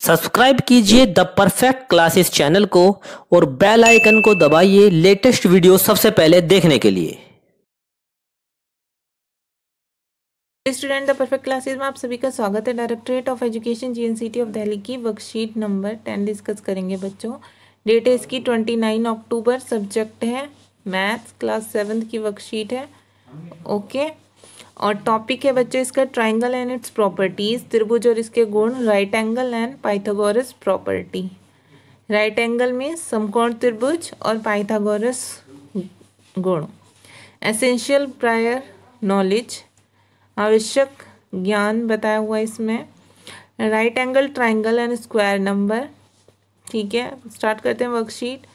Subscribe कीजिए the perfect classes channel को और बेल आइकन को दबाइए लेटेस्ट वीडियो सबसे पहले देखने के लिए। स्टूडेंट द परफेक्ट क्लासेस में आप सभी का स्वागत है। Directorate of education GNCT of Delhi की वर्कशीट नंबर 10 डिस्कस करेंगे बच्चों। डेट है इसकी 29 अक्टूबर। सब्जेक्ट है मैथ्स, क्लास 7 की वर्कशीट है। ओके, और टॉपिक है बच्चों इसका ट्राइंगल एंड इट्स प्रॉपर्टीज, त्रिभुज और इसके गुण, right angle and Pythagoras property. Right angle में समकोण त्रिभुज और पाइथागोरस गुण। एसेंशियल प्रायर नॉलेज, आवश्यक ज्ञान बताया हुआ इसमें। Right angle triangle and square number. ठीक है, स्टार्ट करते हैं worksheet.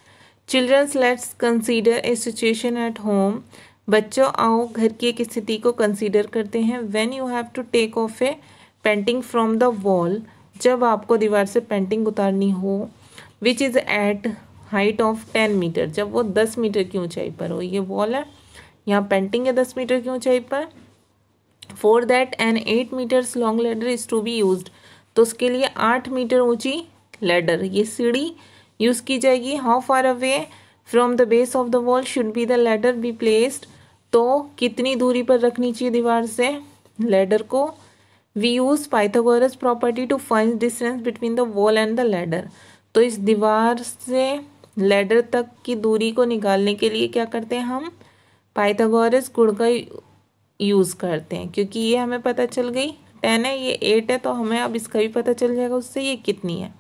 Childrens let's consider a situation at home. बच्चों आओ घर की एक स्थिति को कंसीडर करते हैं। When you have to take off a painting from the wall, जब आपको दीवार से पेंटिंग उतारनी हो, which is at height of 10 metre, जब वो 10 मीटर की ऊंचाई पर हो। ये वॉल है, यहाँ पेंटिंग है 10 मीटर की ऊंचाई पर। For that an 8 metres long ladder is to be used, तो उसके लिए 8 मीटर ऊंची लेडर, ये सीढ़ी यूज की जाएगी। How far away from the base of the wall should be the ladder be placed, तो कितनी दूरी पर रखनी चाहिए दीवार से लेडर को। We use Pythagoras property to find distance between the wall and the ladder, तो इस दीवार से लेडर तक की दूरी को निकालने के लिए क्या करते हैं हम, पाइथागोरस गुण का यूज़ करते हैं। क्योंकि ये हमें पता चल गई 10 है, ये 8 है, तो हमें अब इसका भी पता चल जाएगा उससे ये कितनी है।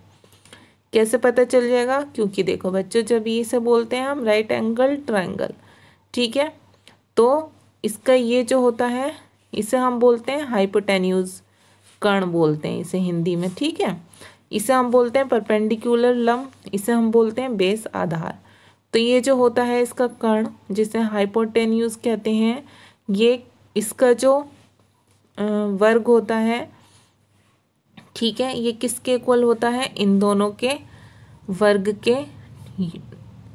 कैसे पता चल जाएगा, क्योंकि देखो बच्चों जब ये से बोलते हैं हम राइट एंगल ट्रायंगल, ठीक है, तो इसका ये जो होता है इसे हम बोलते हैं हाइपोटेन्यूज कर्ण बोलते हैं इसे हिंदी में। ठीक है, इसे हम बोलते हैं परपेंडिकुलर लंब, इसे हम बोलते हैं बेस आधार। तो ये जो होता है इसका कर्ण जिसे हाइपोटेन्यूज कहते हैं, ये इसका जो वर्ग होता है, ठीक है, ये किसके इक्वल होता है, इन दोनों के वर्ग के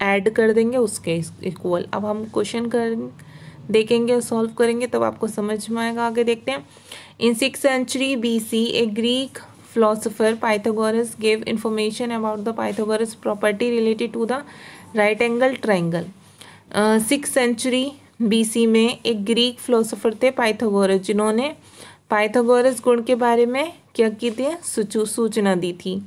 ऐड कर देंगे उसके इक्वल। अब हम क्वेश्चन देखेंगे, सॉल्व करेंगे तब आपको समझ में आएगा। आगे देखते हैं। इन 6th century BC A Greek philosopher Pythagoras gave information about the Pythagoras property related to the right angle triangle। 6th century BC में एक ग्रीक फिलोसोफर थे पाइथागोरस, जिन्होंने पाइथागोरस गुण के बारे में क्या की थी, सूचना दी थी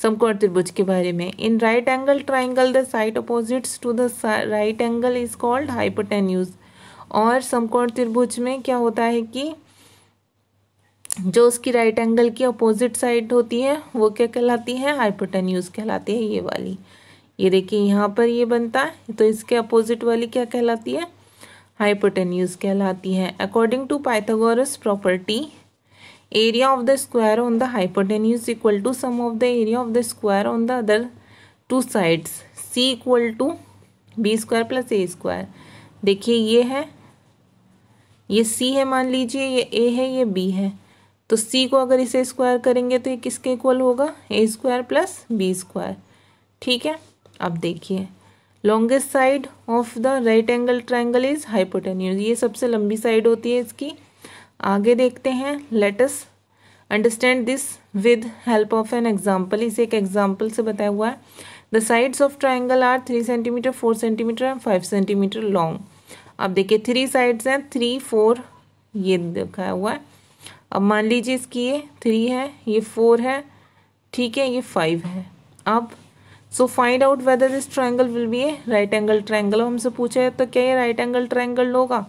समकोण त्रिभुज के बारे में। In right angle triangle the side opposites to the right angle is called hypotenuse. और समकोण त्रिभुज में क्या होता है कि जो उसकी राइट एंगल की अपोजिट साइड होती है वो क्या कहलाती है, हाइपोटेन्यूज कहलाती है। ये वाली, ये देखिए यहाँ पर ये बनता है, तो इसके अपोजिट वाली क्या कहलाती है, हाइपोटेन्यूज कहलाती है। According to Pythagoras property, area of the square on the hypotenuse equal to sum of the area of the square on the other two sides, c equal to b square plus a square. देखिए ये है, ये सी है, मान लीजिए ये ए है, ये बी है, तो सी को अगर इसे स्क्वायर करेंगे तो ये किसके इक्वल होगा, ए स्क्वायर प्लस बी स्क्वायर। ठीक है, अब देखिए longest side of the right angle triangle is hypotenuse, ये सबसे लंबी साइड होती है इसकी। आगे देखते हैं। Let us understand this with help of an example, इसे एक एग्जाम्पल से बताया हुआ है। The sides of triangle are 3 centimetre, 4 centimetre and 5 centimetre long. अब देखिए 3 साइड्स हैं, 3, 4 ये दिखाया हुआ है। अब मान लीजिए इसकी ये 3 है, ये 4 है, ठीक है, ये 5 है। अब so find out whether this triangle will be A right angle triangle. हमसे पूछा है तो क्या ये राइट एंगल ट्राइंगल होगा,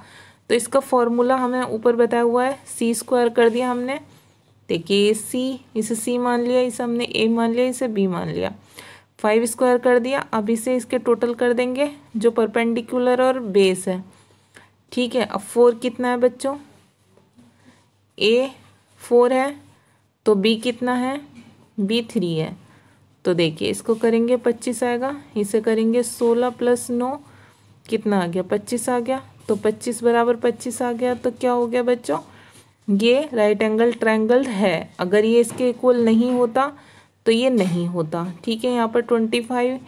तो इसका फॉर्मूला हमें ऊपर बताया हुआ है, सी स्क्वायर कर दिया हमने। देखिए सी, इसे सी मान लिया, इसे हमने ए मान लिया, इसे बी मान लिया, 5 स्क्वायर कर दिया। अब इसे इसके टोटल कर देंगे जो परपेंडिकुलर और बेस है। ठीक है, अब 4 कितना है बच्चों, ए 4 है, तो बी कितना है, बी 3 है। तो देखिए इसको करेंगे 25 आएगा, इसे करेंगे 16 प्लस 9 कितना आ गया, 25 आ गया। तो 25 बराबर 25 आ गया, तो क्या हो गया बच्चों, ये राइट एंगल ट्रायंगल है। अगर ये इसके इक्वल नहीं होता तो ये नहीं होता। ठीक है, यहाँ पर 25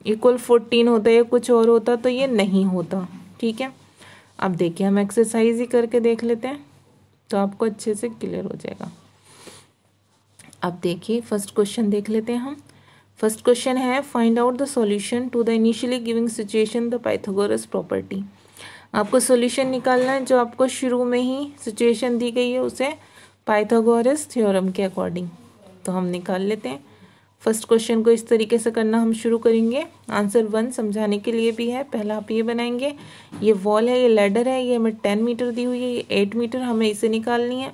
इक्वल 14 होता है या कुछ और होता तो ये नहीं होता। ठीक है, अब देखिए हम एक्सरसाइज ही करके देख लेते हैं तो आपको अच्छे से क्लियर हो जाएगा। अब देखिए फर्स्ट क्वेश्चन देख लेते हैं हम। फर्स्ट क्वेश्चन है find out the solution to the initially giving situation the Pythagoras property. आपको सॉल्यूशन निकालना है जो आपको शुरू में ही सिचुएशन दी गई है उसे पाइथागोरस थ्योरम के अकॉर्डिंग। तो हम निकाल लेते हैं। फर्स्ट क्वेश्चन को इस तरीके से करना हम शुरू करेंगे। आंसर 1 समझाने के लिए भी है। पहला आप ये बनाएंगे, ये वॉल है, ये लैडर है, ये हमें 10 मीटर दी हुई है, ये 8 मीटर, हमें इसे निकालनी है।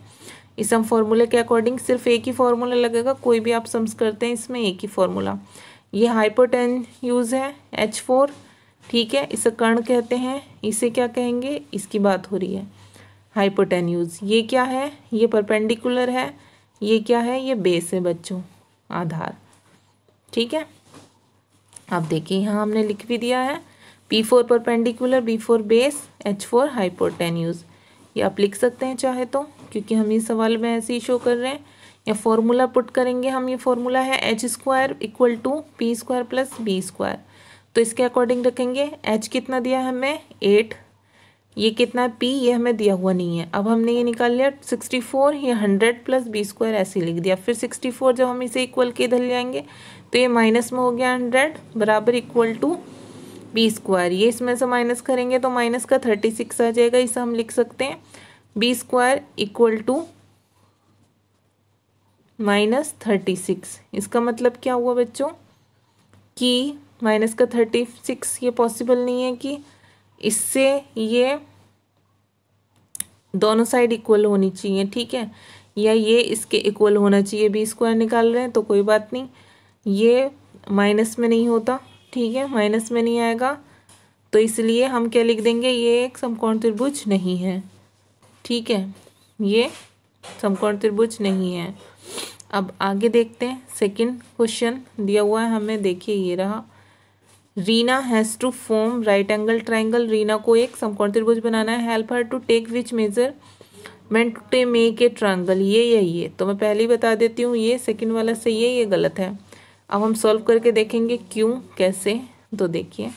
इस हम फॉर्मूले के अकॉर्डिंग सिर्फ एक ही फॉर्मूला लगेगा, कोई भी आप सम्स करते हैं इसमें एक ही फॉर्मूला। ये हाइपोटेन्यूज है H4, ठीक है, इसे कर्ण कहते हैं। इसे क्या कहेंगे, इसकी बात हो रही है हाइपोटेन्यूज। ये क्या है, ये परपेंडिकुलर है। ये क्या है, ये बेस है बच्चों, आधार, ठीक है। अब देखिए यहाँ हमने लिख भी दिया है P4 perpendicular, B4 base, H4 hypotenuse. ये आप लिख सकते हैं चाहे तो, क्योंकि हम इस सवाल में ऐसे ही शो कर रहे हैं। या फॉर्मूला पुट करेंगे हम, ये फॉर्मूला है H² equal to P² plus B²। तो इसके अकॉर्डिंग रखेंगे। H कितना दिया है हमें 8, ये कितना P ये हमें दिया हुआ नहीं है। अब हमने ये निकाल लिया 64, ये 100 प्लस B² ऐसे लिख दिया। फिर 64 जब हम इसे इक्वल के इधर ले आएंगे तो ये माइनस में हो गया 100 बराबर इक्वल टू B²। ये इसमें से माइनस करेंगे तो माइनस का 36 आ जाएगा। इसे हम लिख सकते हैं B² इक्वल टू माइनस 36। इसका मतलब क्या हुआ बच्चों कि माइनस का 36 ये पॉसिबल नहीं है कि इससे ये दोनों साइड इक्वल होनी चाहिए, ठीक है, या ये इसके इक्वल होना चाहिए। B² निकाल रहे हैं तो कोई बात नहीं, ये माइनस में नहीं होता, ठीक है, माइनस में नहीं आएगा। तो इसलिए हम क्या लिख देंगे, ये एक समकोण त्रिभुज नहीं है, ठीक है, ये समकोण त्रिभुज नहीं है। अब आगे देखते हैं। सेकंड क्वेश्चन दिया हुआ है हमें, देखिए ये रहा। Reena has to form right angle triangle. Reena को एक समकोण त्रिभुज बनाना है। Help her to take which measurement to make a triangle. ये तो मैं पहले ही बता देती हूँ, ये सेकंड वाला सही है, ये गलत है। अब हम सॉल्व करके देखेंगे क्यों कैसे। तो देखिए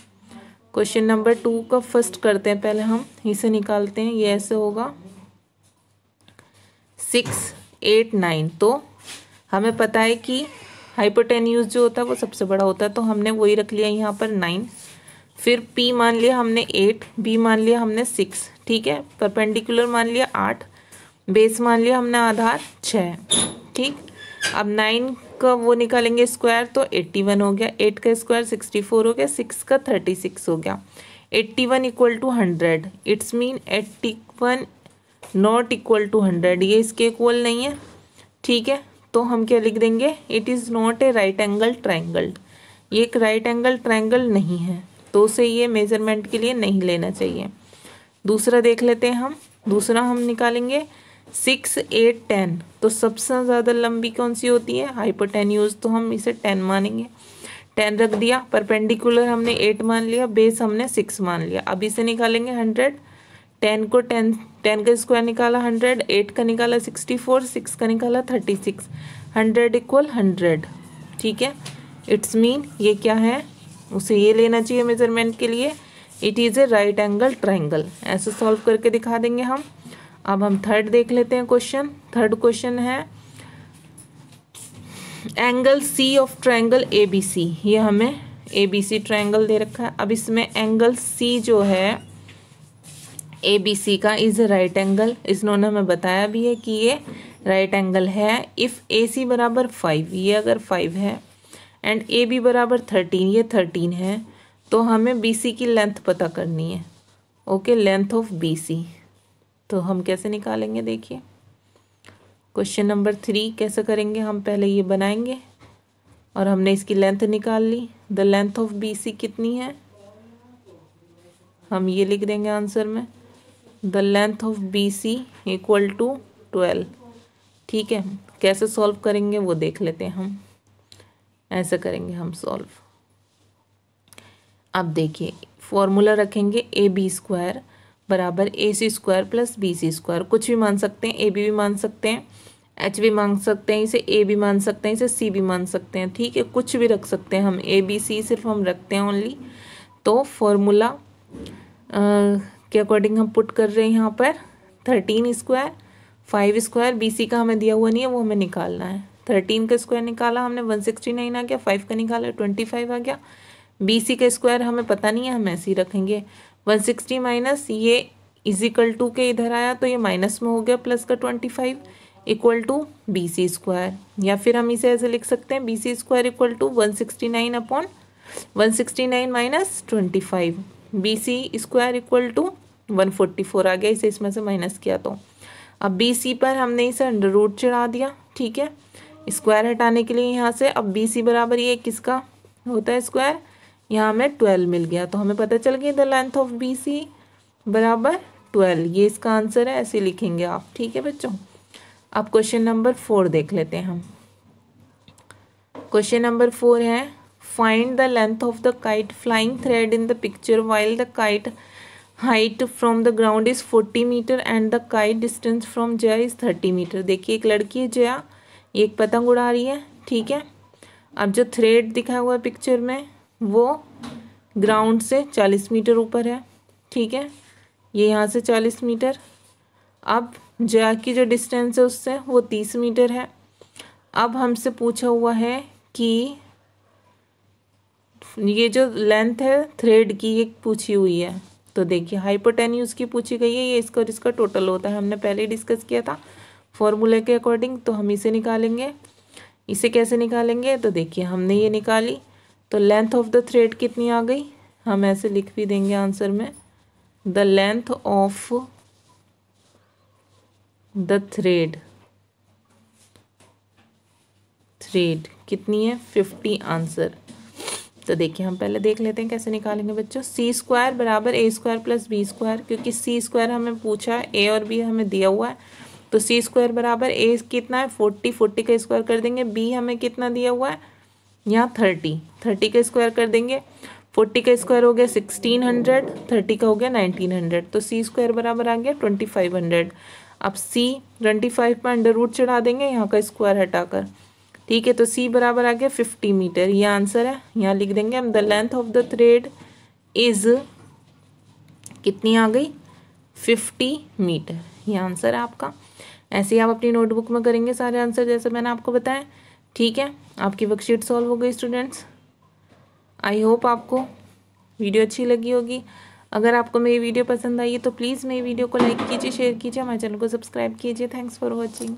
क्वेश्चन नंबर 2 का फर्स्ट करते हैं। पहले हम इसे निकालते हैं। ये ऐसे होगा 6, 8, 9। तो हमें पता है कि हाइपोटेन्यूज जो होता है वो सबसे बड़ा होता है, तो हमने वही रख लिया यहाँ पर 9। फिर P मान लिया हमने 8, B मान लिया हमने 6, ठीक है, परपेंडिकुलर मान लिया 8, बेस मान लिया हमने आधार 6, ठीक। अब 9 का वो निकालेंगे स्क्वायर तो 81 हो गया, 8 का स्क्वायर 64 हो गया, 6 का 36 हो गया। 81 equal to 100, it's mean 81 not equal to 100, ये इसके इक्वल नहीं है, ठीक है। तो हम क्या लिख देंगे, it is not a right angle triangle. ये एक राइट एंगल ट्राइंगल नहीं है, तो उसे ये मेजरमेंट के लिए नहीं लेना चाहिए। दूसरा देख लेते हैं हम। दूसरा हम निकालेंगे 6, 8, 10। तो सबसे ज़्यादा लंबी कौन सी होती है, हाइपोटेन्यूज, तो हम इसे 10 मानेंगे। 10 रख दिया, परपेंडिकुलर हमने 8 मान लिया, बेस हमने 6 मान लिया। अब इसे निकालेंगे 100। 10 को 10 का स्क्वायर निकाला 100, 8 का निकाला 64, 6 का निकाला 36, 100 इक्वल 100, ठीक है। इट्स मीन ये क्या है, उसे ये लेना चाहिए मेजरमेंट के लिए, it is a right angle triangle. ऐसे सॉल्व करके दिखा देंगे हम। अब हम थर्ड देख लेते हैं क्वेश्चन। थर्ड क्वेश्चन है angle C of triangle ABC। ये हमें ABC ट्राइंगल दे रखा है। अब इसमें एंगल C जो है ABC का इज़ राइट एंगल। इन्होंने हमें बताया भी है कि ये राइट एंगल है इफ़ AC बराबर 5, ये अगर 5 है, एंड AB बराबर 13, ये 13 है, तो हमें BC की लेंथ पता करनी है। Okay, length of BC। तो हम कैसे निकालेंगे, देखिए क्वेश्चन नंबर 3 कैसे करेंगे हम। पहले ये बनाएंगे और हमने इसकी लेंथ निकाल ली। द लेंथ ऑफ BC कितनी है, हम ये लिख देंगे आंसर में, the length of BC equal to 12, ठीक है। कैसे सॉल्व करेंगे वो देख लेते हैं हम। ऐसे करेंगे हम सॉल्व। अब देखिए फॉर्मूला रखेंगे AB² बराबर AC² प्लस BC²। कुछ भी मान सकते हैं, AB भी मान सकते हैं, H भी मान सकते हैं, इसे A भी मान सकते हैं, इसे C भी मान सकते हैं, ठीक है, कुछ भी रख सकते हैं हम। ABC सिर्फ हम रखते हैं ओनली। तो फॉर्मूला के अकॉर्डिंग हम पुट कर रहे हैं यहाँ पर 13², 5², BC का हमें दिया हुआ नहीं है, वो हमें निकालना है, 13 का स्क्वायर निकाला हमने 169 आ गया, 5 का निकाला 25 आ गया। BC का स्क्वायर हमें पता नहीं है, हम ऐसे ही रखेंगे। 160 माइनस ये इजिकल टू के इधर आया तो ये माइनस में हो गया प्लस का 25 इक्वल टू BC स्क्वायर, या फिर हम इसे ऐसे लिख सकते हैं BC square equal to 169 upon 169 minus 25, BC square equal to 144 आ गया, इसे इसमें से माइनस किया तो। अब BC पर हमने इसे अंडर रूट चढ़ा दिया, ठीक है, स्क्वायर हटाने के लिए यहाँ से। अब BC बराबर ये किसका होता है स्क्वायर, यहाँ हमें 12 मिल गया, तो हमें पता चल गया द लेंथ ऑफ BC बराबर 12, ये इसका आंसर है, ऐसे लिखेंगे आप, ठीक है बच्चों। अब क्वेश्चन नंबर 4 देख लेते हैं हम। क्वेश्चन नंबर 4 है find the length of the kite flying thread in the picture while the kite height from the ground is 40 metre and the kite distance from Jaya is 30 metre. देखिए एक लड़की है जया, एक पतंग उड़ा रही है, ठीक है। अब जो थ्रेड दिखा हुआ है पिक्चर में वो ग्राउंड से 40 मीटर ऊपर है, ठीक है, ये यहाँ से 40 मीटर। अब जया की जो डिस्टेंस है उससे वो 30 मीटर है। अब हमसे पूछा हुआ है कि ये जो लेंथ है थ्रेड की ये पूछी हुई है, तो देखिए हाइपोटेन्यूज की पूछी गई है, ये इसका और इसका टोटल होता है, हमने पहले ही डिस्कस किया था फॉर्मूले के अकॉर्डिंग। तो हम इसे निकालेंगे, इसे कैसे निकालेंगे, तो देखिए हमने ये निकाली, तो लेंथ ऑफ द थ्रेड कितनी आ गई, हम ऐसे लिख भी देंगे आंसर में, the length of the thread कितनी है 50 आंसर। तो देखिए हम पहले देख लेते हैं कैसे निकालेंगे बच्चों। C स्क्वायर बराबर A square plus B square, क्योंकि C स्क्वायर हमें पूछा है, A और B हमें दिया हुआ है, तो C स्क्वायर बराबर A कितना है 40 का स्क्वायर कर देंगे, B हमें कितना दिया हुआ है यहाँ 30 का स्क्वायर कर देंगे, 40 का स्क्वायर हो गया 1600, 30 का हो गया 1900, तो C स्क्वायर बराबर आ गया 2500। अब C 25 पर अंडर रूट चढ़ा देंगे यहाँ का स्क्वायर हटाकर, ठीक है, तो C बराबर आ गया 50 मीटर, ये आंसर है। यहाँ लिख देंगे हम the length of the thread is कितनी आ गई 50 मीटर, ये आंसर है आपका। ऐसे ही आप अपनी नोटबुक में करेंगे सारे आंसर जैसे मैंने आपको बताया, ठीक है। आपकी वर्कशीट सॉल्व हो गई स्टूडेंट्स। आई होप आपको वीडियो अच्छी लगी होगी। अगर आपको मेरी वीडियो पसंद आई है तो प्लीज़ मेरी वीडियो को लाइक कीजिए, शेयर कीजिए, हमारे चैनल को सब्सक्राइब कीजिए। Thanks for watching.